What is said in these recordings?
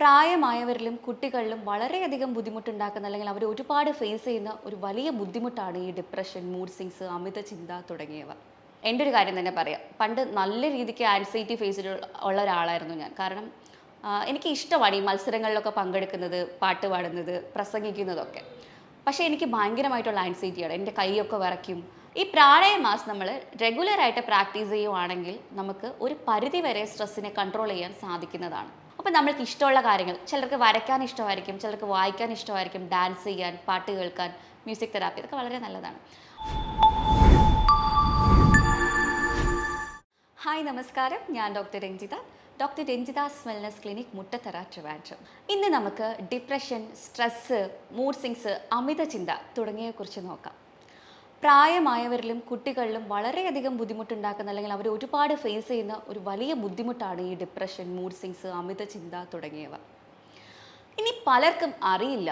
പ്രായമായവരിലും കുട്ടികളിലും വളരെയധികം ബുദ്ധിമുട്ടുണ്ടാക്കുന്ന അല്ലെങ്കിൽ അവർ ഒരുപാട് ഫേസ് ചെയ്യുന്ന ഒരു വലിയ ബുദ്ധിമുട്ടാണ് ഈ ഡിപ്രഷൻ, മൂഡ് സ്വിങ്സ്, അമിത ചിന്ത തുടങ്ങിയവ. എൻ്റെ ഒരു കാര്യം തന്നെ പറയാം. പണ്ട് നല്ല രീതിക്ക് ആൻസൈറ്റി ഫേസിൽ ഉള്ള ഒരാളായിരുന്നു ഞാൻ. കാരണം എനിക്ക് ഇഷ്ടമാണ് ഈ മത്സരങ്ങളിലൊക്കെ പങ്കെടുക്കുന്നത്, പാട്ട് പാടുന്നത്, പ്രസംഗിക്കുന്നതൊക്കെ. പക്ഷേ എനിക്ക് ഭയങ്കരമായിട്ടുള്ള ആൻസൈറ്റിയാണ്. എൻ്റെ കൈയൊക്കെ വിറയ്ക്കും. ഈ പ്രാണായാമാസ് നമ്മൾ റെഗുലറായിട്ട് പ്രാക്ടീസ് ചെയ്യുവാണെങ്കിൽ നമുക്ക് ഒരു പരിധി വരെ സ്ട്രെസ്സിനെ കൺട്രോൾ ചെയ്യാൻ സാധിക്കുന്നതാണ്. അപ്പോൾ നമ്മൾക്ക് ഇഷ്ടമുള്ള കാര്യങ്ങൾ, ചിലർക്ക് വരയ്ക്കാൻ ഇഷ്ടമായിരിക്കും, ചിലർക്ക് വായിക്കാൻ ഇഷ്ടമായിരിക്കും, ഡാൻസ് ചെയ്യാൻ, പാട്ട് കേൾക്കാൻ, മ്യൂസിക് തെറാപ്പി, ഇതൊക്കെ വളരെ നല്ലതാണ്. ഹായ്, നമസ്കാരം. ഞാൻ doctor Ranjitha. Doctor Ranjitha's wellness clinic, Muttathara, Trivandrum. ഇന്ന് നമുക്ക് ഡിപ്രഷൻ, സ്ട്രെസ്സ്, മൂഡ് സ്വിങ്സ്, അമിത ചിന്ത തുടങ്ങിയവയെക്കുറിച്ച് നോക്കാം. പ്രായമായവരിലും കുട്ടികളിലും വളരെയധികം ബുദ്ധിമുട്ടുണ്ടാക്കുന്ന അല്ലെങ്കിൽ അവർ ഒരുപാട് ഫേസ് ചെയ്യുന്ന ഒരു വലിയ ബുദ്ധിമുട്ടാണ് ഈ ഡിപ്രഷൻ, മൂഡ് സ്വിങ്സ്, അമിത ചിന്ത തുടങ്ങിയവ. ഇനി പലർക്കും അറിയില്ല,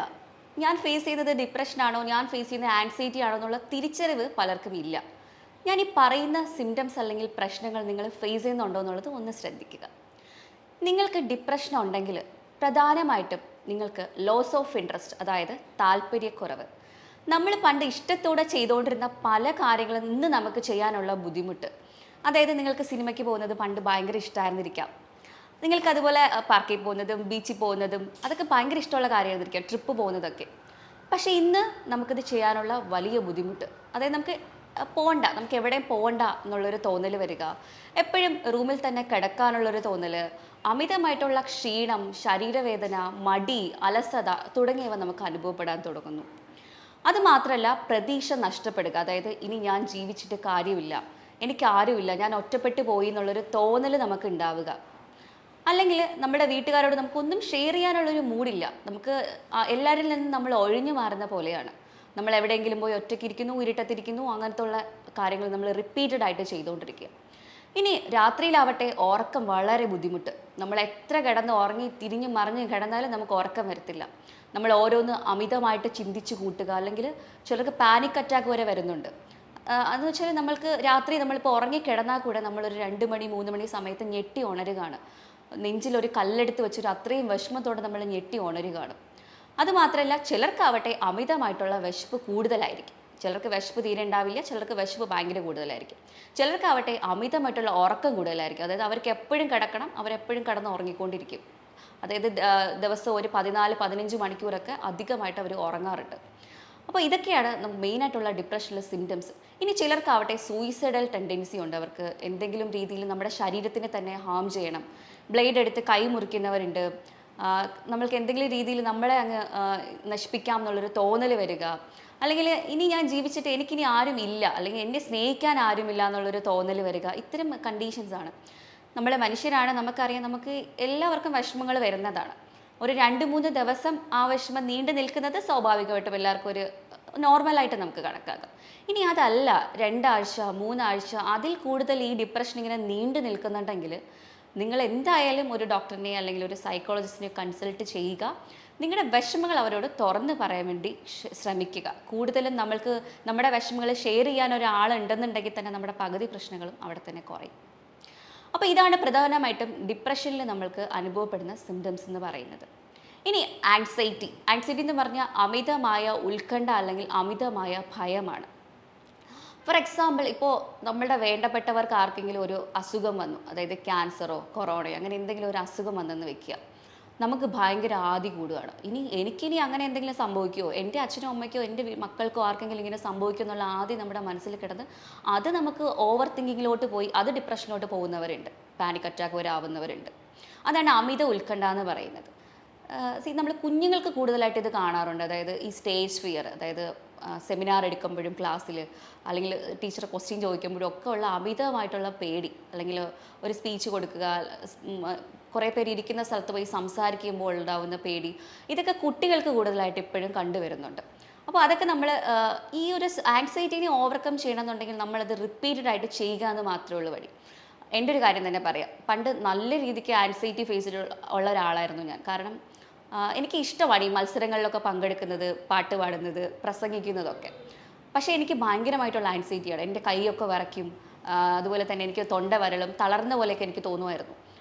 ഞാൻ ഫേസ് ചെയ്യുന്നത് ഡിപ്രഷനാണോ, ഞാൻ ഫേസ് ചെയ്യുന്നത് ആൻസൈറ്റി ആണോ എന്നുള്ള തിരിച്ചറിവ് പലർക്കും ഇല്ല. ഞാൻ ഈ പറയുന്ന സിംറ്റംസ് അല്ലെങ്കിൽ പ്രശ്നങ്ങൾ നിങ്ങൾ ഫേസ് ചെയ്യുന്നുണ്ടോ എന്നുള്ളത് ഒന്ന് ശ്രദ്ധിക്കുക. നിങ്ങൾക്ക് ഡിപ്രഷൻ ഉണ്ടെങ്കിൽ പ്രധാനമായിട്ടും നിങ്ങൾക്ക് ലോസ് ഓഫ് ഇൻട്രസ്റ്റ്, അതായത് താല്പര്യക്കുറവ്. നമ്മൾ പണ്ട് ഇഷ്ടത്തോടെ ചെയ്തുകൊണ്ടിരുന്ന പല കാര്യങ്ങളും ഇന്ന് നമുക്ക് ചെയ്യാനുള്ള ബുദ്ധിമുട്ട്. അതായത് നിങ്ങൾക്ക് സിനിമയ്ക്ക് പോകുന്നത് പണ്ട് ഭയങ്കര ഇഷ്ടമായിരുന്നിരിക്കാം. നിങ്ങൾക്ക് അതുപോലെ പാർക്കിൽ പോകുന്നതും ബീച്ചിൽ പോകുന്നതും അതൊക്കെ ഭയങ്കര ഇഷ്ടമുള്ള കാര്യമായിരുന്നിരിക്കാം, ട്രിപ്പ് പോകുന്നതൊക്കെ. പക്ഷേ ഇന്ന് നമുക്കിത് ചെയ്യാനുള്ള വലിയ ബുദ്ധിമുട്ട്, അതായത് നമുക്ക് നമുക്ക് എവിടെയും പോകണ്ട എന്നുള്ളൊരു തോന്നൽ വരിക, എപ്പോഴും റൂമിൽ തന്നെ കിടക്കാനുള്ളൊരു തോന്നൽ, അമിതമായിട്ടുള്ള ക്ഷീണം, ശരീരവേദന, മടി, അലസത തുടങ്ങിയവ നമുക്ക് അനുഭവപ്പെടാൻ തുടങ്ങുന്നു. അതുമാത്രമല്ല, പ്രതീക്ഷ നഷ്ടപ്പെടുക, അതായത് ഇനി ഞാൻ ജീവിച്ചിട്ട് കാര്യമില്ല, എനിക്കാരുമില്ല, ഞാൻ ഒറ്റപ്പെട്ടു പോയി എന്നുള്ളൊരു തോന്നൽ നമുക്ക് ഉണ്ടാവുക. അല്ലെങ്കിൽ നമ്മുടെ വീട്ടുകാരോട് നമുക്കൊന്നും ഷെയർ ചെയ്യാനുള്ളൊരു മൂഡില്ല, നമുക്ക് എല്ലാവരിൽ നിന്നും നമ്മൾ ഒഴിഞ്ഞു മാറുന്ന പോലെയാണ്. നമ്മൾ എവിടെയെങ്കിലും പോയി ഒറ്റയ്ക്കിരിക്കുന്നു, ഇരുട്ടത്തിരിക്കുന്നു, അങ്ങനത്തെ ഉള്ള കാര്യങ്ങൾ നമ്മൾ റിപ്പീറ്റഡ് ആയിട്ട് ചെയ്തുകൊണ്ടിരിക്കുക. ഇനി രാത്രിയിലാവട്ടെ ഉറക്കം വളരെ ബുദ്ധിമുട്ട്. നമ്മൾ എത്ര കിടന്ന് ഉറങ്ങി തിരിഞ്ഞ് മറിഞ്ഞ് കിടന്നാലും നമുക്ക് ഉറക്കം വരത്തില്ല. നമ്മൾ ഓരോന്ന് അമിതമായിട്ട് ചിന്തിച്ച് കൂട്ടുക, അല്ലെങ്കിൽ ചിലർക്ക് പാനിക് അറ്റാക്ക് വരെ വരുന്നുണ്ട്. അതെന്ന് വെച്ചാൽ നമ്മൾക്ക് രാത്രി നമ്മളിപ്പോൾ ഉറങ്ങി കിടന്നാൽ കൂടെ നമ്മളൊരു 2 മണി 3 മണി സമയത്ത് ഞെട്ടി ഉണരുകയാണ്. നെഞ്ചിലൊരു കല്ലെടുത്ത് വെച്ചൊരു അത്രയും വിഷമത്തോടെ നമ്മൾ ഞെട്ടി ഉണരുകയാണ്. അതുമാത്രമല്ല, ചിലർക്കാവട്ടെ അമിതമായിട്ടുള്ള വിശപ്പ് കൂടുതലായിരിക്കും. ചിലർക്ക് വിശപ്പ് തീരെ ഉണ്ടാവില്ല, ചിലർക്ക് വിശപ്പ് ഭയങ്കര കൂടുതലായിരിക്കും. ചിലർക്കാവട്ടെ അമിതമായിട്ടുള്ള ഉറക്കം കൂടുതലായിരിക്കും. അതായത് അവർക്ക് എപ്പോഴും കിടക്കണം, അവരെപ്പോഴും കിടന്ന് ഉറങ്ങിക്കൊണ്ടിരിക്കും. അതായത് ദിവസം ഒരു 14-15 മണിക്കൂറൊക്കെ അധികമായിട്ട് അവർ ഉറങ്ങാറുണ്ട്. അപ്പോൾ ഇതൊക്കെയാണ് മെയിനായിട്ടുള്ള ഡിപ്രഷനിലെ സിംറ്റംസ്. ഇനി ചിലർക്കാവട്ടെ സൂയിസൈഡൽ ടെൻഡൻസി ഉണ്ട്. അവർക്ക് എന്തെങ്കിലും രീതിയിൽ നമ്മുടെ ശരീരത്തിനെ തന്നെ ഹാം ചെയ്യണം. ബ്ലേഡ് എടുത്ത് കൈ മുറിക്കുന്നവരുണ്ട്. നമ്മൾക്ക് എന്തെങ്കിലും രീതിയിൽ നമ്മളെ അങ്ങ് നശിപ്പിക്കാം എന്നുള്ളൊരു തോന്നൽ വരിക, അല്ലെങ്കിൽ ഇനി ഞാൻ ജീവിച്ചിട്ട് എനിക്കിനി ആരും ഇല്ല, അല്ലെങ്കിൽ എന്നെ സ്നേഹിക്കാൻ ആരുമില്ല എന്നുള്ളൊരു തോന്നൽ വരിക. ഇത്തരം കണ്ടീഷൻസാണ്. നമ്മളെ മനുഷ്യരാണ്, നമുക്കറിയാം, നമുക്ക് എല്ലാവർക്കും വിഷമങ്ങൾ വരുന്നതാണ്. ഒരു 2-3 ദിവസം ആ വിഷമം നീണ്ടു നിൽക്കുന്നത് സ്വാഭാവികമായിട്ടും എല്ലാവർക്കും ഒരു നോർമലായിട്ട് നമുക്ക് കണക്കാക്കാം. ഇനി അതല്ല, 2 ആഴ്ച 3 ആഴ്ച അതിൽ കൂടുതൽ ഈ ഡിപ്രഷൻ ഇങ്ങനെ നീണ്ടു നിൽക്കുന്നുണ്ടെങ്കിൽ നിങ്ങൾ എന്തായാലും ഒരു ഡോക്ടറിനെ അല്ലെങ്കിൽ ഒരു സൈക്കോളജിസ്റ്റിനെ കൺസൾട്ട് ചെയ്യുക. നിങ്ങളുടെ വിഷമങ്ങൾ അവരോട് തുറന്ന് പറയാൻ വേണ്ടി ശ്രമിക്കുക. കൂടുതലും നമ്മൾക്ക് നമ്മുടെ വിഷമങ്ങൾ ഷെയർ ചെയ്യാൻ ഒരാളുണ്ടെന്നുണ്ടെങ്കിൽ തന്നെ നമ്മുടെ പകുതി പ്രശ്നങ്ങളും അവിടെ തന്നെ കുറയും. അപ്പോൾ ഇതാണ് പ്രധാനമായിട്ടും ഡിപ്രഷനിൽ നമ്മൾക്ക് അനുഭവപ്പെടുന്ന സിംറ്റംസ് എന്ന് പറയുന്നത്. ഇനി ആൻസൈറ്റി എന്ന് പറഞ്ഞാൽ അമിതമായ ഉത്കണ്ഠ അല്ലെങ്കിൽ അമിതമായ ഭയമാണ്. ഫോർ എക്സാമ്പിൾ, ഇപ്പോൾ നമ്മളുടെ വേണ്ടപ്പെട്ടവർക്ക് ആർക്കെങ്കിലും ഒരു അസുഖം വന്നു, അതായത് ക്യാൻസറോ കൊറോണയോ അങ്ങനെ എന്തെങ്കിലും ഒരു അസുഖം വന്നെന്ന് വെക്കുക. നമുക്ക് ഭയങ്കര ആദി കൂടുകയാണ്. എനിക്കിനി അങ്ങനെ എന്തെങ്കിലും സംഭവിക്കുമോ, എൻ്റെ അച്ഛനോ അമ്മയ്ക്കോ എൻ്റെ മക്കൾക്കോ ആർക്കെങ്കിലും ഇങ്ങനെ സംഭവിക്കുമോ എന്നുള്ള ആദ്യം നമ്മുടെ മനസ്സിൽ കിടന്ന് അത് നമുക്ക് ഓവർ തിങ്കിങ്ങിലോട്ട് പോയി അത് ഡിപ്രഷനിലോട്ട് പോകുന്നവരുണ്ട്, പാനിക് അറ്റാക്ക് വരെ ആവുന്നവരുണ്ട്. അതാണ് അമിത ഉത്കണ്ഠ എന്ന് പറയുന്നത്. നമ്മൾ കുഞ്ഞുങ്ങൾക്ക് കൂടുതലായിട്ട് ഇത് കാണാറുണ്ട്. അതായത് ഈ സ്റ്റേജ് ഫിയർ, അതായത് സെമിനാർ എടുക്കുമ്പോഴും ക്ലാസ്സിൽ അല്ലെങ്കിൽ ടീച്ചർ ക്വസ്റ്റ്യൻ ചോദിക്കുമ്പോഴും ഒക്കെ ഉള്ള അമിതമായിട്ടുള്ള പേടി, അല്ലെങ്കിൽ ഒരു സ്പീച്ച് കൊടുക്കുക, കുറേ പേര് ഇരിക്കുന്ന സ്ഥലത്ത് പോയി സംസാരിക്കുമ്പോൾ ഉണ്ടാവുന്ന പേടി, ഇതൊക്കെ കുട്ടികൾക്ക് കൂടുതലായിട്ട് ഇപ്പോഴും കണ്ടുവരുന്നുണ്ട്. അപ്പോൾ അതൊക്കെ നമ്മൾ ഈ ഒരു ആൻസൈറ്റിനെ ഓവർകം ചെയ്യണമെന്നുണ്ടെങ്കിൽ നമ്മളത് റിപ്പീറ്റഡ് ആയിട്ട് ചെയ്യുക എന്ന് മാത്രമേ ഉള്ളൂ വഴി. എൻ്റെ ഒരു കാര്യം തന്നെ പറയാം. പണ്ട് നല്ല രീതിക്ക് ആൻസൈറ്റി ഫേസിൽ ഉള്ള ഒരാളായിരുന്നു ഞാൻ. കാരണം എനിക്ക് ഇഷ്ടമാണ് ഈ മത്സരങ്ങളിലൊക്കെ പങ്കെടുക്കുന്നത്, പാട്ട് പാടുന്നത്, പ്രസംഗിക്കുന്നതൊക്കെ. പക്ഷേ എനിക്ക് ഭയങ്കരമായിട്ടുള്ള ആൻസൈറ്റിയാണ്. എൻ്റെ കൈയൊക്കെ വിറയ്ക്കും, അതുപോലെ തന്നെ എനിക്ക് തൊണ്ട വരളും, തളർന്ന പോലെയൊക്കെ എനിക്ക് തോന്നുമായിരുന്നു.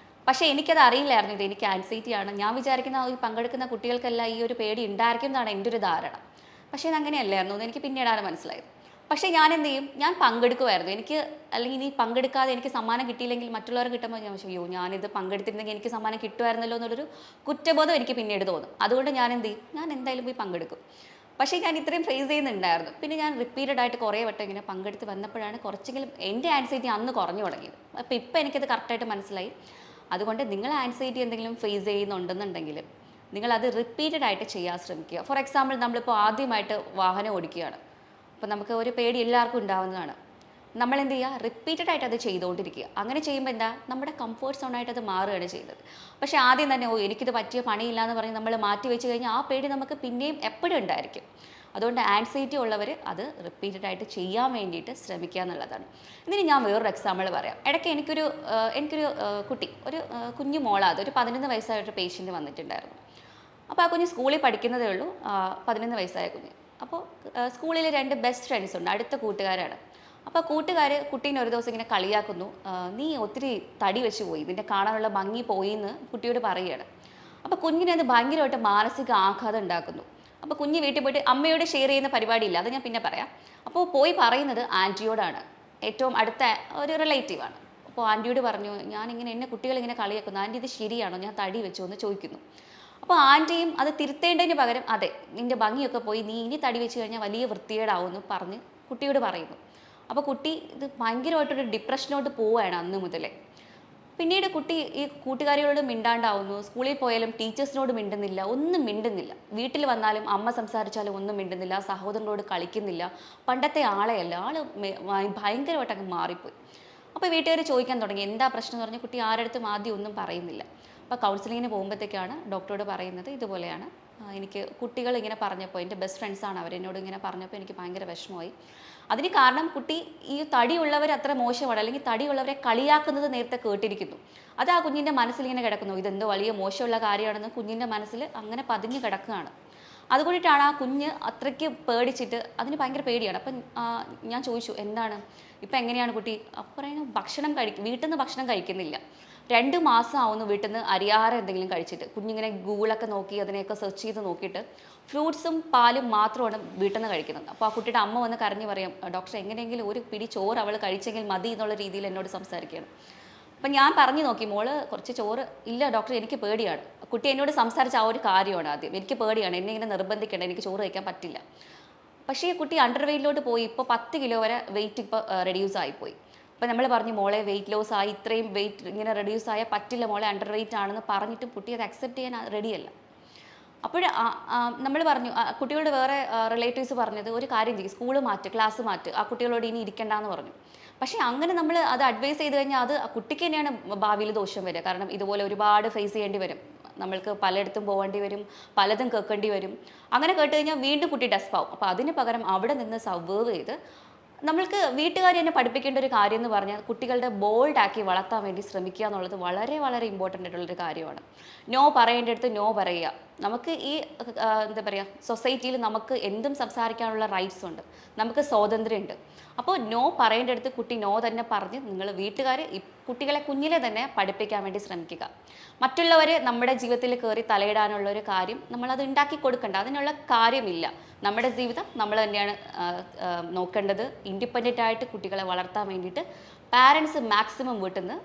പക്ഷേ എനിക്കത് അറിയില്ലായിരുന്നു ഇത് എനിക്ക് ആൻസൈറ്റി ആണ്. ഞാൻ വിചാരിക്കുന്ന ഈ പങ്കെടുക്കുന്ന കുട്ടികൾക്കെല്ലാം ഈ ഒരു പേടി ഉണ്ടായിരിക്കും എന്നാണ് എൻ്റെ ഒരു ധാരണ. പക്ഷേ ഇത് അങ്ങനെയല്ലായിരുന്നു എന്ന് എനിക്ക് പിന്നീടാണ് മനസ്സിലായത്. പക്ഷേ ഞാൻ എന്ത് ചെയ്യും, ഞാൻ പങ്കെടുക്കുമായിരുന്നു. എനിക്ക് അല്ലെങ്കിൽ ഇനി പങ്കെടുക്കാതെ എനിക്ക് സമ്മാനം കിട്ടിയില്ലെങ്കിൽ മറ്റുള്ളവർ കിട്ടുമ്പോൾ ഞാൻ അയ്യോ ഞാനിത് പങ്കെടുത്തിരുന്നെങ്കിൽ എനിക്ക് സമ്മാനം കിട്ടുമായിരുന്നല്ലോ എന്നുള്ളൊരു കുറ്റബോധം എനിക്ക് പിന്നീട് തോന്നും. അതുകൊണ്ട് ഞാൻ എന്ത് ചെയ്യും, ഞാൻ എന്തായാലും പോയി പങ്കെടുക്കും. പക്ഷേ ഞാൻ ഇത്രയും ഫേസ് ചെയ്യുന്നുണ്ടായിരുന്നു. പിന്നെ ഞാൻ റിപ്പീറ്റഡ് ആയിട്ട് കുറേ വട്ടം ഇങ്ങനെ പങ്കെടുത്ത് വന്നപ്പോഴാണ് കുറച്ചെങ്കിലും എൻ്റെ ആൻസൈറ്റി അന്ന് കുറഞ്ഞു തുടങ്ങിയത്. അപ്പോൾ ഇപ്പോൾ എനിക്കത് കറക്റ്റായിട്ട് മനസ്സിലായി. അതുകൊണ്ട് നിങ്ങൾ ആൻസൈറ്റി എന്തെങ്കിലും ഫേസ് ചെയ്യുന്നുണ്ടെന്നുണ്ടെങ്കിൽ നിങ്ങളത് റിപ്പീറ്റഡ് ആയിട്ട് ചെയ്യാൻ ശ്രമിക്കുക. ഫോർ എക്സാമ്പിൾ നമ്മളിപ്പോൾ ആദ്യമായിട്ട് വാഹനം ഓടിക്കുകയാണ്. അപ്പോൾ നമുക്ക് ഒരു പേടി എല്ലാവർക്കും ഉണ്ടാവുന്നതാണ്. നമ്മൾ എന്ത് ചെയ്യുക, റിപ്പീറ്റഡ് ആയിട്ട് അത് ചെയ്തുകൊണ്ടിരിക്കുക. അങ്ങനെ ചെയ്യുമ്പോൾ എന്താ, നമ്മുടെ കംഫേർട്ട് സോണായിട്ട് അത് മാറുകയാണ് ചെയ്യുന്നത്. പക്ഷേ ആദ്യം തന്നെ എനിക്കിത് പറ്റിയ പണിയില്ല എന്ന് പറഞ്ഞ് നമ്മൾ മാറ്റി വെച്ച് കഴിഞ്ഞാൽ ആ പേടി നമുക്ക് പിന്നെയും എപ്പോഴും ഉണ്ടായിരിക്കും. അതുകൊണ്ട് ആൻസൈറ്റി ഉള്ളവർ അത് റിപ്പീറ്റഡ് ആയിട്ട് ചെയ്യാൻ വേണ്ടിയിട്ട് ശ്രമിക്കുക എന്നുള്ളതാണ്. ഇതിന് ഞാൻ വേറൊരു എക്സാമ്പിൾ പറയാം. ഇടയ്ക്ക് എനിക്കൊരു കുട്ടി, ഒരു കുഞ്ഞു മോളാത്, ഒരു 11 വയസ്സായൊരു പേഷ്യൻ്റ് വന്നിട്ടുണ്ടായിരുന്നു. അപ്പോൾ ആ കുഞ്ഞ് സ്കൂളിൽ പഠിക്കുന്നതേ ഉള്ളൂ, 11 വയസ്സായ കുഞ്ഞ്. അപ്പോൾ സ്കൂളിൽ 2 ബെസ്റ്റ് ഫ്രണ്ട്സ് ഉണ്ട്, അടുത്ത കൂട്ടുകാരാണ്. അപ്പോൾ കൂട്ടുകാർ കുട്ടീനെ ഒരു ദിവസം ഇങ്ങനെ കളിയാക്കുന്നു, നീ ഒത്തിരി തടി വെച്ച് പോയി, നിന്റെ കാണാനുള്ള ഭംഗി പോയി എന്ന് കുട്ടിയോട് പറയുകയാണ്. അപ്പോൾ കുഞ്ഞിനെ അത് ഭയങ്കരമായിട്ട് മാനസിക ആഘാതം ഉണ്ടാക്കുന്നു. അപ്പോൾ കുഞ്ഞ് വീട്ടിൽ പോയിട്ട് അമ്മയോട് ഷെയർ ചെയ്യുന്ന പരിപാടിയില്ല, അത് ഞാൻ പിന്നെ പറയാം. അപ്പോൾ പോയി പറയുന്നത് ആൻറ്റിയോടാണ്, ഏറ്റവും അടുത്ത ഒരു റിലേറ്റീവാണ്. അപ്പോൾ ആൻറ്റിയോട് പറഞ്ഞു, ഞാനിങ്ങനെ എന്നെ കുട്ടികളിങ്ങനെ കളിയാക്കുന്നു, ആൻറ്റി ഇത് ശരിയാണോ, ഞാൻ തടി വെച്ചോ എന്ന് ചോദിക്കുന്നു. അപ്പോൾ ആൻറ്റിയും അത് തിരുത്തേണ്ടതിന് പകരം അതെ നിൻ്റെ ഭംഗിയൊക്കെ പോയി, നീ ഇനി തടി വെച്ച് കഴിഞ്ഞാൽ വലിയ വൃത്തികേടാവുമെന്ന് പറഞ്ഞ് കുട്ടിയോട് പറയുന്നു. അപ്പോൾ കുട്ടി ഇത് ഭയങ്കരമായിട്ടൊരു ഡിപ്രഷനോട്ട് പോവുകയാണ് അന്ന് മുതലേ. പിന്നീട് കുട്ടി ഈ കൂട്ടുകാരികളോട് മിണ്ടാണ്ടാവുന്നു, സ്കൂളിൽ പോയാലും ടീച്ചേഴ്സിനോട് മിണ്ടുന്നില്ല, ഒന്നും മിണ്ടുന്നില്ല. വീട്ടിൽ വന്നാലും അമ്മ സംസാരിച്ചാലും ഒന്നും മിണ്ടുന്നില്ല, സഹോദരനോട് കളിക്കുന്നില്ല, പണ്ടത്തെ ആളെയല്ല, ഭയങ്കരമായിട്ട് അങ്ങ് മാറിപ്പോയി. അപ്പോൾ വീട്ടുകാർ ചോദിക്കാൻ തുടങ്ങി എന്താ പ്രശ്നം എന്ന് പറഞ്ഞ് കുട്ടി ആരടുത്തും ആദ്യം ഒന്നും പറയുന്നില്ല. അപ്പോൾ കൗൺസിലിങ്ങിന് പോകുമ്പോഴത്തേക്കാണ് ഡോക്ടറോട് പറയുന്നത് ഇതുപോലെയാണ്, എനിക്ക് കുട്ടികൾ ഇങ്ങനെ പറഞ്ഞപ്പോൾ, എൻ്റെ ബെസ്റ്റ് ഫ്രണ്ട്സാണ് അവരെന്നോട് ഇങ്ങനെ പറഞ്ഞപ്പോൾ എനിക്ക് ഭയങ്കര വിഷമമായി. അതിന് കാരണം കുട്ടി ഈ തടിയുള്ളവർ അത്ര മോശമാണ്, അല്ലെങ്കിൽ തടിയുള്ളവരെ കളിയാക്കുന്നത് നേരത്തെ കേട്ടിരിക്കുന്നു. അത് ആ കുഞ്ഞിൻ്റെ മനസ്സിലിങ്ങനെ കിടക്കുന്നു, ഇതെന്തോ വലിയ മോശമുള്ള കാര്യമാണെന്ന് കുഞ്ഞിൻ്റെ മനസ്സിൽ അങ്ങനെ പതിഞ്ഞ് കിടക്കുകയാണ്. അതുകൊണ്ടിട്ടാണ് ആ കുഞ്ഞ് അത്രയ്ക്ക് പേടിച്ചിട്ട്, അതിന് ഭയങ്കര പേടിയാണ്. അപ്പം ഞാൻ ചോദിച്ചു എന്താണ് ഇപ്പം എങ്ങനെയാണ് കുട്ടി, അപ്പം പറയുന്നത് വീട്ടിൽ നിന്ന് ഭക്ഷണം കഴിക്കുന്നില്ല, 2 മാസം ആവുന്നു വീട്ടിൽ നിന്ന് അരിയാഹാരം എന്തെങ്കിലും കഴിച്ചിട്ട്. കുഞ്ഞിങ്ങനെ ഗൂഗിളൊക്കെ നോക്കി അതിനെയൊക്കെ സെർച്ച് ചെയ്ത് നോക്കിയിട്ട് ഫ്രൂട്ട്സും പാലും മാത്രമാണ് വീട്ടിൽ നിന്ന് കഴിക്കുന്നത്. അപ്പോൾ ആ കുട്ടിയുടെ അമ്മ വന്ന് കരഞ്ഞ് പറയും, ഡോക്ടർ എങ്ങനെയെങ്കിലും ഒരു പിടി ചോറ് അവൾ കഴിച്ചെങ്കിൽ മതി എന്നുള്ള രീതിയിൽ എന്നോട് സംസാരിക്കുകയാണ്. അപ്പം ഞാൻ പറഞ്ഞു നോക്കി, മോള് കുറച്ച് ചോറ്, ഇല്ല ഡോക്ടർ എനിക്ക് പേടിയാണ്. കുട്ടി എന്നോട് സംസാരിച്ച ആ ഒരു കാര്യമാണ് ആദ്യം, എനിക്ക് പേടിയാണ്, എന്നെ ഇങ്ങനെ നിർബന്ധിക്കേണ്ട, എനിക്ക് ചോറ് കഴിക്കാൻ പറ്റില്ല. പക്ഷേ ഈ കുട്ടി അണ്ടർ വെയിറ്റിലോട്ട് പോയി, ഇപ്പോൾ 10 കിലോ വരെ വെയിറ്റ് ഇപ്പോൾ റെഡ്യൂസ് ആയിപ്പോയി. അപ്പോൾ നമ്മൾ പറഞ്ഞു മോളെ വെയിറ്റ് ലോസ് ആയി, ഇത്രയും വെയിറ്റ് ഇങ്ങനെ റെഡ്യൂസ് ആയാൽ പറ്റില്ല മോളെ, അണ്ടർ വെയിറ്റ് ആണെന്ന് പറഞ്ഞിട്ടും കുട്ടി അത് അക്സെപ്റ്റ് ചെയ്യാൻ റെഡിയല്ല. അപ്പോൾ നമ്മൾ പറഞ്ഞു, കുട്ടികളുടെ വേറെ റിലേറ്റീവ്സ് പറഞ്ഞത് ഒരു കാര്യം ചെയ്യും, സ്കൂൾ മാറ്റ്, ക്ലാസ് മാറ്റ്, ആ കുട്ടികളോട് ഇനി ഇരിക്കണ്ടെന്ന് പറഞ്ഞു. പക്ഷേ അങ്ങനെ നമ്മൾ അത് അഡ്വൈസ് ചെയ്ത് കഴിഞ്ഞാൽ അത് കുട്ടിക്ക് തന്നെയാണ് ഭാവിയിൽ ദോഷം വരിക. കാരണം ഇതുപോലെ ഒരുപാട് ഫേസ് ചെയ്യേണ്ടി വരും, നമ്മൾക്ക് പലയിടത്തും പോകേണ്ടി വരും, പലതും കേൾക്കേണ്ടി വരും. അങ്ങനെ കേട്ട് കഴിഞ്ഞാൽ വീണ്ടും കുട്ടി ഡെസ്പാവും. അപ്പോൾ അതിന് പകരം അവിടെ നിന്ന് സർവൈവ് ചെയ്ത് നമ്മൾക്ക് വീട്ടുകാർ തന്നെ പഠിപ്പിക്കേണ്ട ഒരു കാര്യം എന്ന് പറഞ്ഞാൽ കുട്ടികളുടെ ബോൾഡാക്കി വളർത്താൻ വേണ്ടി ശ്രമിക്കുക എന്നുള്ളത് വളരെ വളരെ ഇമ്പോർട്ടൻ്റ് ആയിട്ടുള്ളൊരു കാര്യമാണ്. നോ പറയേണ്ടടുത്ത് നോ പറയുക. നമുക്ക് ഈ എന്താ പറയുക, സൊസൈറ്റിയിൽ നമുക്ക് എന്തും സംസാരിക്കാനുള്ള റൈറ്റ്സ് ഉണ്ട്, നമുക്ക് സ്വാതന്ത്ര്യമുണ്ട്. അപ്പോൾ നോ പറയേണ്ടടുത്ത് കുട്ടി നോ തന്നെ പറഞ്ഞ് നിങ്ങൾ വീട്ടുകാർ കുട്ടികളെ കുഞ്ഞിലെ തന്നെ പഠിപ്പിക്കാൻ വേണ്ടി ശ്രമിക്കുക. മറ്റുള്ളവർ നമ്മുടെ ജീവിതത്തിൽ കയറി തലയിടാനുള്ള ഒരു കാര്യം നമ്മളത് ഉണ്ടാക്കി കൊടുക്കണ്ട, അതിനുള്ള കാര്യമില്ല. നമ്മുടെ ജീവിതം നമ്മൾ തന്നെയാണ് നോക്കേണ്ടത്. ഇൻഡിപെൻഡൻ്റ് ആയിട്ട് കുട്ടികളെ വളർത്താൻ വേണ്ടിയിട്ട് പാരൻസ് മാക്സിമം വീട്ടിൽ നിന്ന്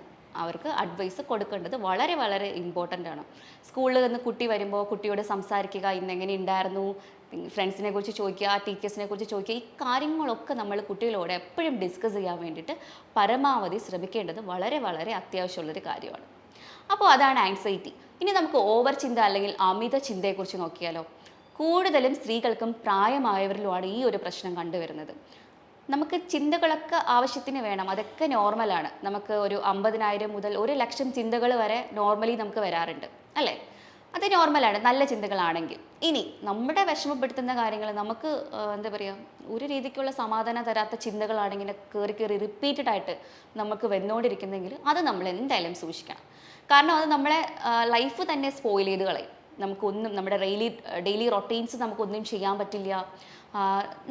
അവർക്ക് അഡ്വൈസ് കൊടുക്കേണ്ടത് വളരെ വളരെ ഇമ്പോർട്ടൻ്റ് ആണ്. സ്കൂളിൽ നിന്ന് കുട്ടി വരുമ്പോൾ കുട്ടിയോട് സംസാരിക്കുക, ഇന്നെങ്ങനെ ഉണ്ടായിരുന്നു, ഫ്രണ്ട്സിനെ കുറിച്ച് ചോദിക്കുക, ടീച്ചേഴ്സിനെ കുറിച്ച് ചോദിക്കുക. ഈ കാര്യങ്ങളൊക്കെ നമ്മൾ കുട്ടികളോട് എപ്പോഴും ഡിസ്കസ് ചെയ്യാൻ വേണ്ടിയിട്ട് പരമാവധി ശ്രമിക്കേണ്ടത് വളരെ വളരെ അത്യാവശ്യമുള്ളൊരു കാര്യമാണ്. അപ്പോൾ അതാണ് ആൻസൈറ്റി. ഇനി നമുക്ക് ഓവർ ചിന്ത അല്ലെങ്കിൽ അമിത ചിന്തയെക്കുറിച്ച് നോക്കിയാലോ. കൂടുതലും സ്ത്രീകൾക്കും പ്രായമായവരിലുമാണ് ഈ ഒരു പ്രശ്നം കണ്ടുവരുന്നത്. നമുക്ക് ചിന്തകളൊക്കെ ആവശ്യത്തിന് വേണം, അതൊക്കെ നോർമലാണ്. നമുക്ക് ഒരു 50,000 മുതൽ 1,00,000 ചിന്തകൾ വരെ നോർമലി നമുക്ക് വരാറുണ്ട്, അല്ലേ? അത് നോർമലാണ്, നല്ല ചിന്തകളാണെങ്കിൽ. ഇനി നമ്മുടെ വിഷമപ്പെടുത്തുന്ന കാര്യങ്ങൾ, നമുക്ക് എന്താ പറയുക, ഒരു രീതിക്കുള്ള സമാധാനം തരാത്ത ചിന്തകളാണെങ്കിൽ കയറി കയറി റിപ്പീറ്റഡ് ആയിട്ട് നമുക്ക് വന്നുകൊണ്ടിരിക്കുന്നെങ്കിൽ അത് നമ്മൾ എന്തായാലും സൂക്ഷിക്കണം. കാരണം അത് നമ്മളെ ലൈഫ് തന്നെ സ്പോയിൽ ചെയ്ത് കളയും. നമുക്കൊന്നും നമ്മുടെ ഡെയിലി റൊട്ടീൻസ് നമുക്കൊന്നും ചെയ്യാൻ പറ്റില്ല.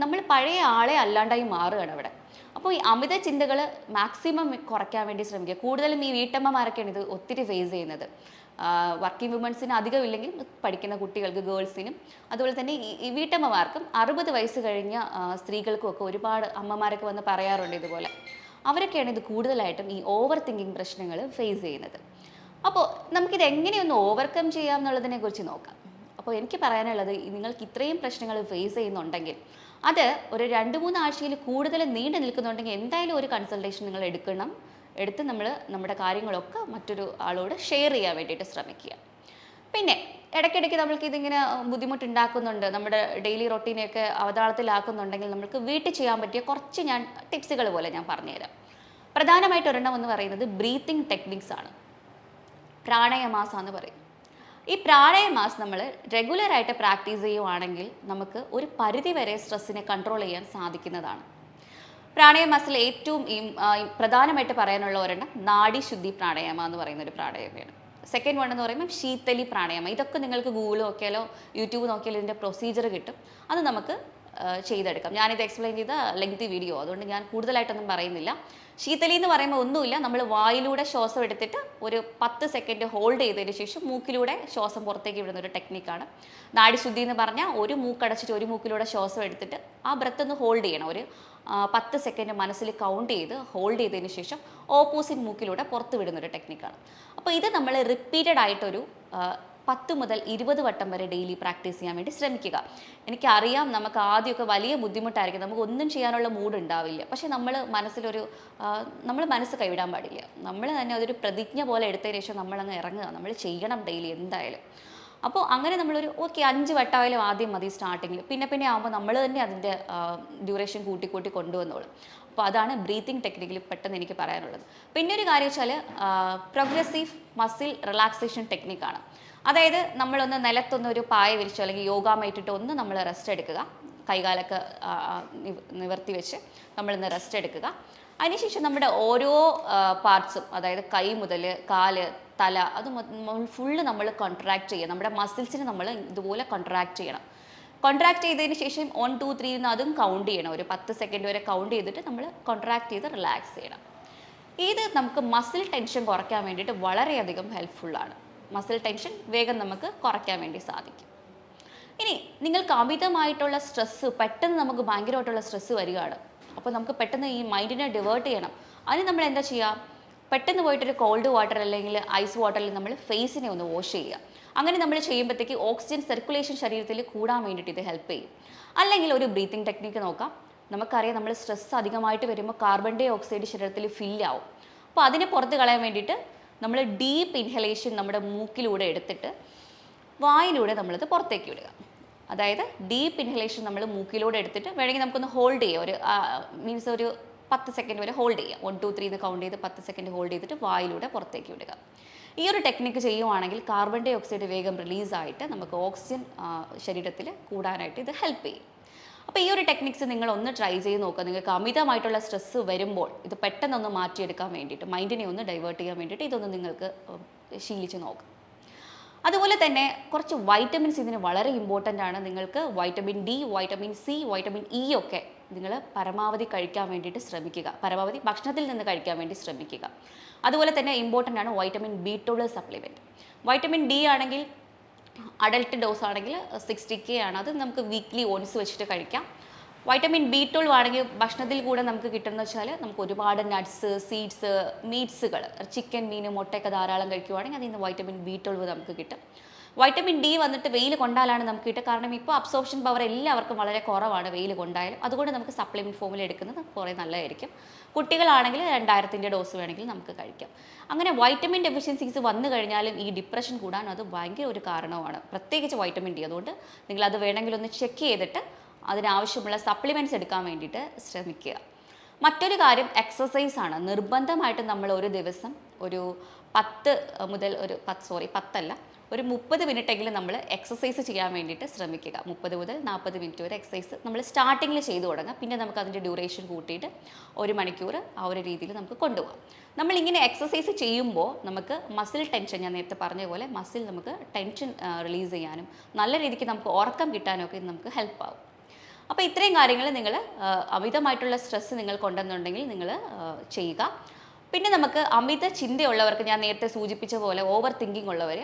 നമ്മൾ പഴയ ആളെ അല്ലാണ്ടായി മാറുകയാണ് അവിടെ. അപ്പോൾ ഈ അമിത ചിന്തകൾ മാക്സിമം കുറയ്ക്കാൻ വേണ്ടി ശ്രമിക്കുക. കൂടുതലും ഈ വീട്ടമ്മമാരൊക്കെയാണ് ഇത് ഒത്തിരി ഫേസ് ചെയ്യുന്നത്. വർക്കിംഗ് വുമൻസിന് അധികം ഇല്ലെങ്കിൽ പഠിക്കുന്ന കുട്ടികൾക്ക്, ഗേൾസിനും, അതുപോലെ തന്നെ ഈ വീട്ടമ്മമാർക്കും 60 വയസ്സ് കഴിഞ്ഞ സ്ത്രീകൾക്കും ഒക്കെ ഒരുപാട് അമ്മമാരൊക്കെ വന്ന് പറയാറുണ്ട് ഇതുപോലെ. അവരൊക്കെയാണ് ഇത് കൂടുതലായിട്ടും ഈ ഓവർ തിങ്കിങ് പ്രശ്നങ്ങൾ ഫേസ് ചെയ്യുന്നത്. അപ്പോൾ നമുക്കിത് എങ്ങനെയൊന്ന് ഓവർകം ചെയ്യാം എന്നുള്ളതിനെ കുറിച്ച് നോക്കാം. അപ്പോൾ എനിക്ക് പറയാനുള്ളത്, നിങ്ങൾക്ക് ഇത്രയും പ്രശ്നങ്ങൾ ഫേസ് ചെയ്യുന്നുണ്ടെങ്കിൽ അത് ഒരു 2-3 ആഴ്ചയിൽ കൂടുതൽ നീണ്ടു നിൽക്കുന്നുണ്ടെങ്കിൽ എന്തായാലും ഒരു കൺസൾട്ടേഷൻ നിങ്ങൾ എടുത്ത് നമ്മുടെ കാര്യങ്ങളൊക്കെ മറ്റൊരു ആളോട് ഷെയർ ചെയ്യാൻ വേണ്ടിയിട്ട് ശ്രമിക്കുക. പിന്നെ ഇടയ്ക്കിടയ്ക്ക് നമ്മൾക്ക് ഇതിങ്ങനെ ബുദ്ധിമുട്ടുണ്ടാക്കുന്നുണ്ട്, നമ്മുടെ ഡെയിലി റൊട്ടീനെയൊക്കെ അവതാളത്തിലാക്കുന്നുണ്ടെങ്കിൽ നമുക്ക് വീട്ടിൽ ചെയ്യാൻ പറ്റിയ കുറച്ച് ടിപ്സുകൾ പോലെ ഞാൻ പറഞ്ഞുതരാം. പ്രധാനമായിട്ട് ഒരെണ്ണം എന്ന് പറയുന്നത് ബ്രീത്തിങ് ടെക്നിക്സ് ആണ്. പ്രാണായാമാസം എന്ന് പറയും. ഈ പ്രാണായാമാസം നമ്മൾ റെഗുലറായിട്ട് പ്രാക്ടീസ് ചെയ്യുവാണെങ്കിൽ നമുക്ക് ഒരു പരിധി വരെ സ്ട്രെസ്സിനെ കൺട്രോൾ ചെയ്യാൻ സാധിക്കുന്നതാണ്. പ്രാണായാമത്തിൽ ഏറ്റവും പ്രധാനമായിട്ട് പറയാനുള്ള ഒരെണ്ണം നാഡീശുദ്ധി പ്രാണായാമം എന്ന് പറയുന്ന ഒരു പ്രാണായാമമാണ്. സെക്കൻഡ് വൺ എന്ന് പറയുമ്പോൾ ശീതലി പ്രാണായാമം. ഇതൊക്കെ നിങ്ങൾക്ക് ഗൂഗിൾ നോക്കിയാലോ യൂട്യൂബ് നോക്കിയാലോ ഇതിൻ്റെ പ്രൊസീജിയർ കിട്ടും. അത് നമുക്ക് ചെയ്തെടുക്കാം. ഞാനിത് എക്സ്പ്ലെയിൻ ചെയ്ത ലെങ്തി വീഡിയോ, അതുകൊണ്ട് ഞാൻ കൂടുതലായിട്ടൊന്നും പറയുന്നില്ല. ശീതലി എന്ന് പറയുമ്പോൾ ഒന്നുമില്ല, നമ്മൾ വായിലൂടെ ശ്വാസം എടുത്തിട്ട് ഒരു 10 സെക്കൻഡ് ഹോൾഡ് ചെയ്തതിന് ശേഷം മൂക്കിലൂടെ ശ്വാസം പുറത്തേക്ക് വിടുന്ന ഒരു ടെക്നിക്കാണ്. നാഡിശുദ്ധി എന്ന് പറഞ്ഞാൽ ഒരു മൂക്കടച്ചിട്ട് ഒരു മൂക്കിലൂടെ ശ്വാസം എടുത്തിട്ട് ആ ബ്രത്ത് ഒന്ന് ഹോൾഡ് ചെയ്യണം. ഒരു 10 സെക്കൻഡ് മനസ്സിൽ കൗണ്ട് ചെയ്ത് ഹോൾഡ് ചെയ്തതിന് ശേഷം ഓപ്പോസിറ്റ് മൂക്കിലൂടെ പുറത്ത് വിടുന്നൊരു ടെക്നിക്കാണ്. അപ്പോൾ ഇത് നമ്മൾ റിപ്പീറ്റഡ് ആയിട്ടൊരു 10 മുതൽ 20 വട്ടം വരെ ഡെയിലി പ്രാക്ടീസ് ചെയ്യാൻ വേണ്ടി ശ്രമിക്കുക. എനിക്കറിയാം നമുക്ക് ആദ്യമൊക്കെ വലിയ ബുദ്ധിമുട്ടായിരിക്കും, നമുക്ക് ഒന്നും ചെയ്യാനുള്ള മൂഡ് ഉണ്ടാവില്ല. പക്ഷേ നമ്മൾ മനസ്സ് കൈവിടാൻ പാടില്ല. നമ്മൾ തന്നെ അതൊരു പ്രതിജ്ഞ പോലെ എടുത്തതിന് ശേഷം നമ്മളങ്ങ് ഇറങ്ങുക, നമ്മൾ ചെയ്യണം ഡെയിലി എന്തായാലും. അപ്പോൾ അങ്ങനെ നമ്മളൊരു 5 വട്ടമായാലും ആദ്യം മതി സ്റ്റാർട്ടിങ്ങിൽ. പിന്നെ ആകുമ്പോൾ നമ്മൾ തന്നെ അതിൻ്റെ ഡ്യൂറേഷൻ കൂട്ടി കൊണ്ടുവന്നോളും. അപ്പോൾ അതാണ് ബ്രീത്തിങ് ടെക്നിക്കിൽ പെട്ടെന്ന് എനിക്ക് പറയാനുള്ളത്. പിന്നെ ഒരു കാര്യം വെച്ചാൽ പ്രോഗ്രസീവ് മസിൽ റിലാക്സേഷൻ ടെക്നിക്കാണ്. അതായത് നമ്മളൊന്ന് നിലത്തൊന്നൊരു പായ വിരിച്ചോ അല്ലെങ്കിൽ യോഗ മാറ്റിട്ടോ ഒന്ന് നമ്മൾ റെസ്റ്റ് എടുക്കുക. കൈകാലൊക്കെ നിവർത്തി വെച്ച് നമ്മളിന്ന് റെസ്റ്റ് എടുക്കുക. അതിനുശേഷം നമ്മുടെ ഓരോ പാർട്സും, അതായത് കൈ മുതൽ കാല്, തല, അത് ഫുള്ള് നമ്മൾ കോൺട്രാക്ട് ചെയ്യുക. നമ്മുടെ മസിൽസിന് നമ്മൾ ഇതുപോലെ കോൺട്രാക്ട് ചെയ്യണം. കോൺട്രാക്ട് ചെയ്തതിന് ശേഷം 1, 2, 3 എന്ന് അതും കൗണ്ട് ചെയ്യണം. ഒരു 10 സെക്കൻഡ് വരെ കൗണ്ട് ചെയ്തിട്ട് നമ്മൾ കോൺട്രാക്ട് ചെയ്ത് റിലാക്സ് ചെയ്യണം. ഇത് നമുക്ക് മസിൽ ടെൻഷൻ കുറയ്ക്കാൻ വേണ്ടിയിട്ട് വളരെയധികം ഹെൽപ്ഫുള്ളാണ്. മസിൽ ടെൻഷൻ വേഗം നമുക്ക് കുറയ്ക്കാൻ വേണ്ടി സാധിക്കും. ഇനി നിങ്ങൾക്ക് അമിതമായിട്ടുള്ള സ്ട്രെസ്സ്, പെട്ടെന്ന് നമുക്ക് ഭയങ്കരമായിട്ടുള്ള സ്ട്രെസ്സ് വരികയാണ്. അപ്പോൾ നമുക്ക് പെട്ടെന്ന് ഈ മൈൻഡിനെ ഡിവേർട്ട് ചെയ്യണം. അതിന് നമ്മൾ എന്താ ചെയ്യുക? പെട്ടെന്ന് പോയിട്ടൊരു കോൾഡ് വാട്ടർ അല്ലെങ്കിൽ ഐസ് വാട്ടറിൽ നമ്മൾ ഫേസിനെ ഒന്ന് വാഷ് ചെയ്യുക. അങ്ങനെ നമ്മൾ ചെയ്യുമ്പോഴത്തേക്ക് ഓക്സിജൻ സർക്കുലേഷൻ ശരീരത്തിൽ കൂടാൻ വേണ്ടിയിട്ട് ഇത് ഹെൽപ്പ് ചെയ്യും. അല്ലെങ്കിൽ ഒരു ബ്രീത്തിങ് ടെക്നിക്ക് നോക്കാം. നമുക്കറിയാം നമ്മൾ സ്ട്രെസ് അധികമായിട്ട് വരുമ്പോൾ കാർബൺ ഡൈ ഓക്സൈഡ് ശരീരത്തിൽ ഫില്ലാവും. അപ്പോൾ അതിനെ പുറത്ത് കളയാൻ വേണ്ടിയിട്ട് നമ്മൾ ഡീപ്പ് ഇൻഹലേഷൻ നമ്മുടെ മൂക്കിലൂടെ എടുത്തിട്ട് വായിലൂടെ നമ്മളത് പുറത്തേക്ക് വിടുക. അതായത് ഡീപ്പ് ഇൻഹലേഷൻ നമ്മൾ മൂക്കിലൂടെ എടുത്തിട്ട് വേണമെങ്കിൽ നമുക്കൊന്ന് ഹോൾഡ് ചെയ്യാം. ഒരു 10 സെക്കൻഡ് വരെ ഹോൾഡ് ചെയ്യുക. 1, 2, 3 എന്ന് കൗണ്ട് ചെയ്ത് 10 സെക്കൻഡ് ഹോൾഡ് ചെയ്തിട്ട് വായിലൂടെ പുറത്തേക്ക് വിടുക. ഈ ഒരു ടെക്നിക്ക് ചെയ്യുവാണെങ്കിൽ കാർബൺ ഡൈ ഓക്സൈഡ് വേഗം റിലീസായിട്ട് നമുക്ക് ഓക്സിജൻ ശരീരത്തിൽ കൂടാനായിട്ട് ഇത് ഹെൽപ്പ് ചെയ്യും. അപ്പോൾ ഈ ഒരു ടെക്നിക്സ് നിങ്ങൾ ഒന്ന് ട്രൈ ചെയ്ത് നോക്കുക. നിങ്ങൾക്ക് അമിതമായിട്ടുള്ള സ്ട്രെസ്സ് വരുമ്പോൾ ഇത് പെട്ടെന്നൊന്ന് മാറ്റിയെടുക്കാൻ വേണ്ടിയിട്ട്, മൈൻഡിനെ ഒന്ന് ഡൈവേർട്ട് ചെയ്യാൻ വേണ്ടിയിട്ട് ഇതൊന്ന് നിങ്ങൾക്ക് ശീലിച്ച് നോക്കാം. അതുപോലെ തന്നെ കുറച്ച് വൈറ്റമിൻസ് ഇതിന് വളരെ ഇമ്പോർട്ടൻ്റ് ആണ്. നിങ്ങൾക്ക് vitamin D, vitamin C, vitamin E ഒക്കെ നിങ്ങൾ പരമാവധി കഴിക്കാൻ വേണ്ടിയിട്ട് ശ്രമിക്കുക. പരമാവധി ഭക്ഷണത്തിൽ നിന്ന് കഴിക്കാൻ വേണ്ടി ശ്രമിക്കുക. അതുപോലെ തന്നെ ഇമ്പോർട്ടൻ്റ് ആണ് vitamin B12 supplement. Vitamin D ആണെങ്കിൽ അഡൽട്ട് ഡോസ് ആണെങ്കിൽ 60K ആണ്. അത് നമുക്ക് വീക്ക്ലി ഓൺസ് വെച്ചിട്ട് കഴിക്കാം. വൈറ്റമിൻ B12 ആണെങ്കിൽ ഭക്ഷണത്തിൽ കൂടെ നമുക്ക് കിട്ടുന്നത് വെച്ചാൽ നമുക്ക് ഒരുപാട് നട്ട്സ്, സീഡ്സ്, മീറ്റ്സുകൾ, ചിക്കൻ, മീൻ, മുട്ടയൊക്കെ ധാരാളം കഴിക്കുവാണെങ്കിൽ അതിൽ നിന്ന് വൈറ്റമിൻ B12 നമുക്ക് കിട്ടും. വൈറ്റമിൻ ഡി വന്നിട്ട് വെയിൽ കൊണ്ടാലാണ് നമുക്ക് കിട്ടുക. കാരണം ഇപ്പോൾ അബ്സോർപ്ഷൻ പവർ എല്ലാവർക്കും വളരെ കുറവാണ് വെയിൽ കൊണ്ടായാലും. അതുകൊണ്ട് നമുക്ക് സപ്ലിമെൻറ്റ് ഫോമിൽ എടുക്കുന്നത് കുറേ നല്ലതായിരിക്കും. കുട്ടികളാണെങ്കിൽ 2000ൻ്റെ ഡോസ് വേണമെങ്കിൽ നമുക്ക് കഴിക്കാം. അങ്ങനെ വൈറ്റമിൻ ഡെഫിഷ്യൻസീസ് വന്നു കഴിഞ്ഞാലും ഈ ഡിപ്രഷൻ കൂടാൻ അത് ഭയങ്കര ഒരു കാരണമാണ്, പ്രത്യേകിച്ച് വൈറ്റമിൻ ഡി. അതുകൊണ്ട് നിങ്ങളത് വേണമെങ്കിൽ ഒന്ന് ചെക്ക് ചെയ്തിട്ട് അതിനാവശ്യമുള്ള സപ്ലിമെൻറ്റ്സ് എടുക്കാൻ വേണ്ടിയിട്ട് ശ്രമിക്കുക. മറ്റൊരു കാര്യം എക്സസൈസ് ആണ്. നിർബന്ധമായിട്ട് നമ്മൾ ഒരു ദിവസം ഒരു 30 മിനിറ്റെങ്കിലും നമ്മൾ എക്സസൈസ് ചെയ്യാൻ വേണ്ടിയിട്ട് ശ്രമിക്കുക. 30 മുതൽ 40 മിനിറ്റ് വരെ എക്സസൈസ് നമ്മൾ സ്റ്റാർട്ടിങ്ങിൽ ചെയ്തു തുടങ്ങുക. പിന്നെ നമുക്ക് അതിൻ്റെ ഡ്യൂറേഷൻ കൂട്ടിയിട്ട് 1 മണിക്കൂർ ആ ഒരു രീതിയിൽ നമുക്ക് കൊണ്ടുപോകാം. നമ്മളിങ്ങനെ എക്സസൈസ് ചെയ്യുമ്പോൾ നമുക്ക് മസിൽ ടെൻഷൻ, ഞാൻ നേരത്തെ പറഞ്ഞ പോലെ മസിൽ നമുക്ക് ടെൻഷൻ റിലീസ് ചെയ്യാനും നല്ല രീതിക്ക് നമുക്ക് ഉറക്കം കിട്ടാനും ഒക്കെ നമുക്ക് ഹെൽപ്പ് ആവും. അപ്പോൾ ഇത്രയും കാര്യങ്ങൾ നിങ്ങൾ അമിതമായിട്ടുള്ള സ്ട്രെസ്സ് നിങ്ങൾക്കുണ്ടെന്നുണ്ടെങ്കിൽ നിങ്ങൾ ചെയ്യുക. പിന്നെ നമുക്ക് അമിത ചിന്തയുള്ളവർക്ക്, ഞാൻ നേരത്തെ സൂചിപ്പിച്ച പോലെ ഓവർ തിങ്കിങ് ഉള്ളവർ,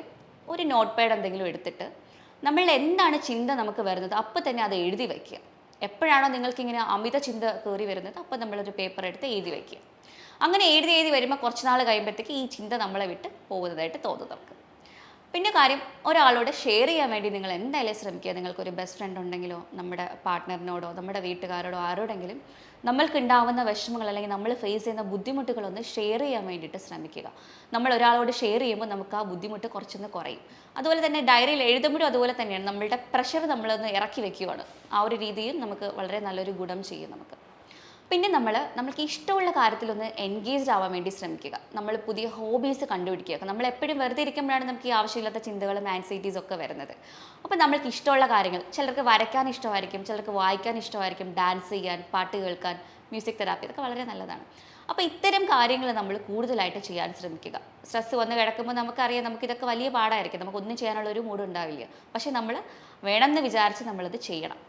ഒരു നോട്ട് പാഡ് എന്തെങ്കിലും എടുത്തിട്ട് നമ്മളുടെ എന്താണ് ചിന്ത നമുക്ക് വരുന്നത് അപ്പോൾ തന്നെ അത് എഴുതി വയ്ക്കുക. എപ്പോഴാണോ നിങ്ങൾക്കിങ്ങനെ അമിത ചിന്ത കയറി വരുന്നത് അപ്പോൾ നമ്മളൊരു പേപ്പർ എടുത്ത് എഴുതി വയ്ക്കുക. അങ്ങനെ എഴുതി വരുമ്പോൾ കുറച്ച് നാൾ കഴിയുമ്പോഴത്തേക്ക് ഈ ചിന്ത നമ്മളെ വിട്ട് പോകുന്നതായിട്ട് തോന്നും നമുക്ക്. പിന്നെ കാര്യം, ഒരാളോട് ഷെയർ ചെയ്യാൻ വേണ്ടി നിങ്ങൾ എന്തായാലും ശ്രമിക്കുക. നിങ്ങൾക്കൊരു ബെസ്റ്റ് ഫ്രണ്ട് ഉണ്ടെങ്കിലോ നമ്മുടെ പാർട്ട്ണറിനോടോ നമ്മുടെ വീട്ടുകാരോടോ ആരോടെങ്കിലും നമ്മൾക്കുണ്ടാവുന്ന വിഷമങ്ങൾ അല്ലെങ്കിൽ നമ്മൾ ഫേസ് ചെയ്യുന്ന ബുദ്ധിമുട്ടുകളൊന്ന് ഷെയർ ചെയ്യാൻ വേണ്ടിയിട്ട് ശ്രമിക്കുക. നമ്മൾ ഒരാളോട് ഷെയർ ചെയ്യുമ്പോൾ നമുക്ക് ആ ബുദ്ധിമുട്ട് കുറച്ചൊന്ന് കുറയും. അതുപോലെ തന്നെ ഡയറിയിൽ എഴുതുമ്പോഴും അതുപോലെ തന്നെയാണ്, നമ്മളുടെ പ്രഷർ നമ്മളൊന്ന് ഇറക്കി വെക്കുകയാണ്. ആ ഒരു രീതിയിൽ നമുക്ക് വളരെ നല്ലൊരു ഗുണം ചെയ്യും നമുക്ക്. പിന്നെ നമ്മൾക്ക് ഇഷ്ടമുള്ള കാര്യത്തിലൊന്ന് എൻഗേജ്ഡ് ആവാൻ വേണ്ടി ശ്രമിക്കുക. നമ്മൾ പുതിയ ഹോബീസ് കണ്ടുപിടിക്കുക. നമ്മൾ എപ്പോഴും വെറുതെ ഇരിക്കുമ്പോഴാണ് നമുക്ക് ഈ ആവശ്യമില്ലാത്ത ചിന്തകളും ആൻസൈറ്റീസ് ഒക്കെ വരുന്നത്. അപ്പോൾ നമ്മൾക്ക് ഇഷ്ടമുള്ള കാര്യങ്ങൾ, ചിലർക്ക് വരയ്ക്കാൻ ഇഷ്ടമായിരിക്കും, ചിലർക്ക് വായിക്കാൻ ഇഷ്ടമായിരിക്കും, ഡാൻസ് ചെയ്യാൻ, പാട്ട് കേൾക്കാൻ, മ്യൂസിക് തെറാപ്പി, ഇതൊക്കെ വളരെ നല്ലതാണ്. അപ്പോൾ ഇത്തരം കാര്യങ്ങൾ നമ്മൾ കൂടുതലായിട്ട് ചെയ്യാൻ ശ്രമിക്കുക. സ്ട്രെസ്സ് വന്ന് കിടക്കുമ്പോൾ നമുക്കറിയാം നമുക്കിതൊക്കെ വലിയ പാടായിരിക്കും, നമുക്കൊന്നും ചെയ്യാനുള്ള ഒരു മൂഡ് ഉണ്ടാവില്ല. പക്ഷേ നമ്മൾ വേണമെന്ന് വിചാരിച്ച് നമ്മളത് ചെയ്യണം.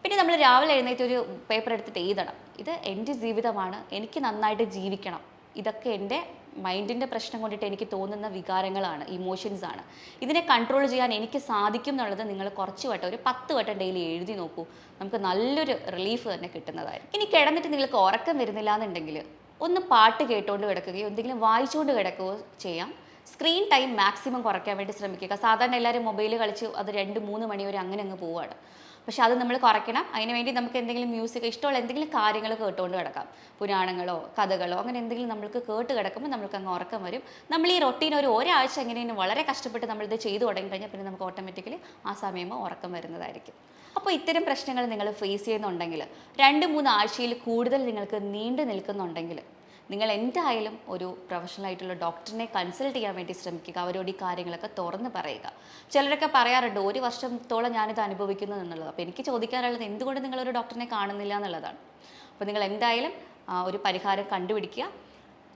പിന്നെ നമ്മൾ രാവിലെ എഴുന്നേറ്റ് ഒരു പേപ്പർ എടുത്തിട്ട് എഴുതണം, ഇത് എൻ്റെ ജീവിതമാണ്, എനിക്ക് നന്നായിട്ട് ജീവിക്കണം, ഇതൊക്കെ എൻ്റെ മൈൻഡിൻ്റെ പ്രശ്നം കൊണ്ടിട്ട് എനിക്ക് തോന്നുന്ന വികാരങ്ങളാണ്, ഇമോഷൻസ് ആണ്, ഇതിനെ കൺട്രോൾ ചെയ്യാൻ എനിക്ക് സാധിക്കും എന്നുള്ളത് നിങ്ങൾ കുറച്ച് വട്ടം, ഒരു 10 വട്ടം ഡെയിലി എഴുതി നോക്കൂ. നമുക്ക് നല്ലൊരു റിലീഫ് തന്നെ കിട്ടുന്നതായിരിക്കും. ഇനി കിടന്നിട്ട് നിങ്ങൾക്ക് ഉറക്കം വരുന്നില്ല എന്നുണ്ടെങ്കിൽ ഒന്ന് പാട്ട് കേട്ടുകൊണ്ട് കിടക്കുകയോ എന്തെങ്കിലും വായിച്ചുകൊണ്ട് കിടക്കുകയോ ചെയ്യാം. സ്ക്രീൻ ടൈം മാക്സിമം കുറയ്ക്കാൻ വേണ്ടി ശ്രമിക്കുക. സാധാരണ എല്ലാവരും മൊബൈൽ കളിച്ച് അത് 2-3 മണി വരെ അങ്ങനെ അങ്ങ് പോവുകയാണ്. പക്ഷെ അത് നമ്മൾ കുറയ്ക്കണം. അതിനുവേണ്ടി നമുക്ക് എന്തെങ്കിലും മ്യൂസിക്, ഇഷ്ടമുള്ള എന്തെങ്കിലും കാര്യങ്ങൾ കേട്ടുകൊണ്ട് കിടക്കാം. പുരാണങ്ങളോ കഥകളോ അങ്ങനെ എന്തെങ്കിലും നമ്മൾക്ക് കേട്ട് കിടക്കുമ്പോൾ നമുക്ക് അങ്ങ് ഉറക്കം വരും. നമ്മൾ ഈ റൊട്ടീൻ ഒരാഴ്ച എങ്ങനെയും വളരെ കഷ്ടപ്പെട്ട് നമ്മളിത് ചെയ്തു തുടങ്ങി കഴിഞ്ഞാൽ പിന്നെ നമുക്ക് ഓട്ടോമാറ്റിക്കലി ആ സമയമ്പോൾ ഉറക്കം വരുന്നതായിരിക്കും. അപ്പോൾ ഇത്തരം പ്രശ്നങ്ങൾ നിങ്ങൾ ഫേസ് ചെയ്യുന്നുണ്ടെങ്കിൽ, 2-3 ആഴ്ചയിൽ കൂടുതൽ നിങ്ങൾക്ക് നീണ്ടു നിൽക്കുന്നുണ്ടെങ്കിൽ, നിങ്ങൾ എന്തായാലും ഒരു പ്രൊഫഷണൽ ആയിട്ടുള്ള ഡോക്ടറിനെ കൺസൾട്ട് ചെയ്യാൻ വേണ്ടി ശ്രമിക്കുക. അവരോട് ഈ കാര്യങ്ങളൊക്കെ തുറന്ന് പറയുക. ചിലരൊക്കെ പറയാറുണ്ട് 1 വർഷത്തോളം ഞാനിത് അനുഭവിക്കുന്നു എന്നുള്ളത്. അപ്പോൾ എനിക്ക് ചോദിക്കാനുള്ളത്, എന്തുകൊണ്ട് നിങ്ങളൊരു ഡോക്ടറിനെ കാണുന്നില്ല എന്നുള്ളതാണ്. അപ്പോൾ നിങ്ങൾ എന്തായാലും ഒരു പരിഹാരം കണ്ടുപിടിക്കുക.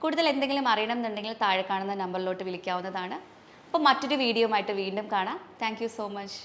കൂടുതൽ എന്തെങ്കിലും അറിയണം എന്നുണ്ടെങ്കിൽ താഴെ കാണുന്ന നമ്പറിലോട്ട് വിളിക്കാവുന്നതാണ്. അപ്പോൾ മറ്റൊരു വീഡിയോ ആയിട്ട് വീണ്ടും കാണാം. Thank you so much.